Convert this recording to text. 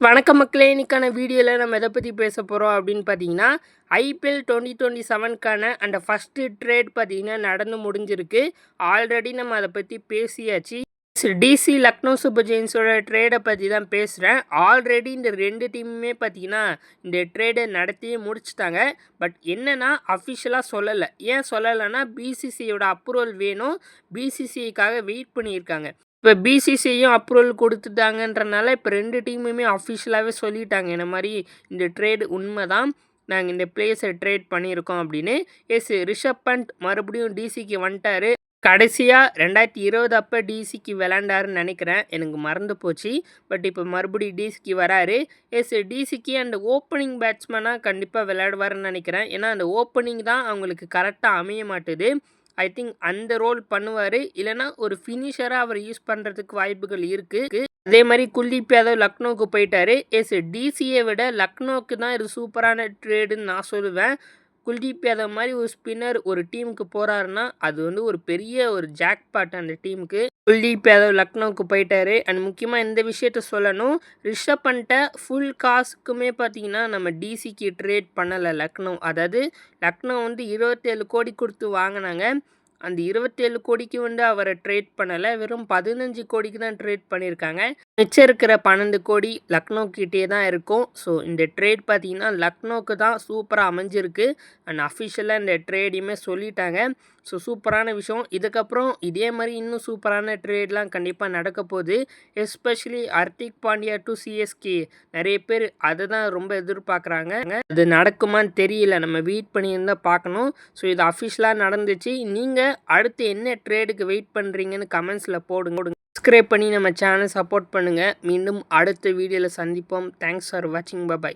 வணக்கம் மக்களே! இன்னைக்கான வீடியோல நம்ம எத பத்தி பேச போறோம் அப்படின்னு பார்த்தீங்கன்னா, ஐபிஎல் 2027க்கான அந்த ஃபர்ஸ்ட்டு ட்ரேட் பார்த்தீங்கன்னா நடந்து முடிஞ்சிருக்கு. ஆல்ரெடி நம்ம அத பத்தி பேசியாச்சு. டிசி லக்னோ சூப்பர் ஜெயின்ஸோட ட்ரேட பத்தி தான் பேசுறேன். ஆல்ரெடி இந்த 2 டீமுமே பார்த்தீங்கன்னா, இந்த ட்ரேட நடத்தியே முடிச்சுட்டாங்க. பட் என்னன்னா அஃபிஷியலா சொல்லல. ஏன் சொல்லலன்னா பிசிசிஐயோட அப்ரூவல் வேணும். பிசிசிஐக்காக வெயிட் பண்ணியிருக்காங்க. இப்போ பிசிசிஐயும் அப்ரூவல் கொடுத்துட்டாங்கன்றனால இப்போ 2 டீமுமே அஃபிஷியலாகவே சொல்லிட்டாங்க. இந்த மாதிரி இந்த ட்ரேடு உண்மைதான். நாங்கள் இந்த பிளேயர்ஸை ட்ரேட் பண்ணியிருக்கோம் அப்படின்னு. ரிஷப் பண்ட் மறுபடியும் டிசிக்கு வந்துட்டாரு. கடைசியாக 2020 அப்போ டிசிக்கு விளாண்டாருன்னு நினைக்கிறேன். எனக்கு மறந்து போச்சு. பட் இப்போ மறுபடியும் டிசிக்கு வராரு. டிசிக்கு அந்த ஓப்பனிங் பேட்ஸ்மேனாக கண்டிப்பாக விளையாடுவாருன்னு நினைக்கிறேன். ஏன்னா அந்த ஓப்பனிங் தான் அவங்களுக்கு கரெக்டாக அமைய மாட்டுது. ஐ திங்க் அந்த ரோல் பண்ணுவார். இல்லைனா ஒரு ஃபினிஷராக அவர் யூஸ் பண்ணுறதுக்கு வாய்ப்புகள் இருக்குது. அதே மாதிரி குல்தீப் யாதவ் லக்னோவுக்கு போயிட்டாரு. டிசியை விட லக்னோவுக்கு தான் இது சூப்பரான ட்ரேடுன்னு நான் சொல்லுவேன். குல்தீப் யாதவ் மாதிரி ஒரு ஸ்பின்னர் ஒரு டீமுக்கு போகிறாருன்னா அது ஒரு பெரிய ஒரு ஜாக்பாட் அந்த டீமுக்கு. குல்தீப் யாதவ் லக்னோவுக்கு போயிட்டாரு. அண்ட் முக்கியமாக இந்த விஷயத்த சொல்லணும், ரிஷப் பண்ட்டை ஃபுல் காசுக்குமே பார்த்தீங்கன்னா நம்ம டிசிக்கு ட்ரேட் பண்ணலை லக்னோ. அதாவது லக்னோ 27 கோடி கொடுத்து வாங்கினாங்க. அந்த 27 கோடிக்கு அவரை ட்ரேட் பண்ணலை. வெறும் 15 கோடிக்கு தான் ட்ரேட் பண்ணியிருக்காங்க. மிச்சம் இருக்கிற 12 கோடி லக்னோ கிட்டே தான் இருக்கும். ஸோ இந்த ட்ரேட் பார்த்தீங்கன்னா லக்னோவுக்கு தான் சூப்பராக அமைஞ்சிருக்கு. அண்ட் அஃபிஷியலாக இந்த ட்ரேடையுமே சொல்லிட்டாங்க. ஸோ சூப்பரான விஷயம். இதுக்கப்புறம் இதே மாதிரி இன்னும் சூப்பரான ட்ரேட்லாம் கண்டிப்பாக நடக்க போகுது. Especially Hardik Pandya to CSK நிறைய பேர் அதை தான் ரொம்ப எதிர்பார்க்குறாங்க. அது நடக்குமான்னு தெரியல. நம்ம வெயிட் பண்ணியிருந்தால் பார்க்கணும். ஸோ இது அஃபிஷியலாக நடந்துச்சு. நீங்கள் அடுத்து என்ன ட்ரேடுக்கு வெயிட் பண்ணுறீங்கன்னு கமெண்ட்ஸில் போடுங்க. சப்ஸ்கிரைப் பண்ணி நம்ம சேனல் சப்போர்ட் பண்ணுங்கள். மீண்டும் அடுத்த வீடியோவில் சந்திப்போம். தேங்க்ஸ் ஃபார் வாட்சிங். பை.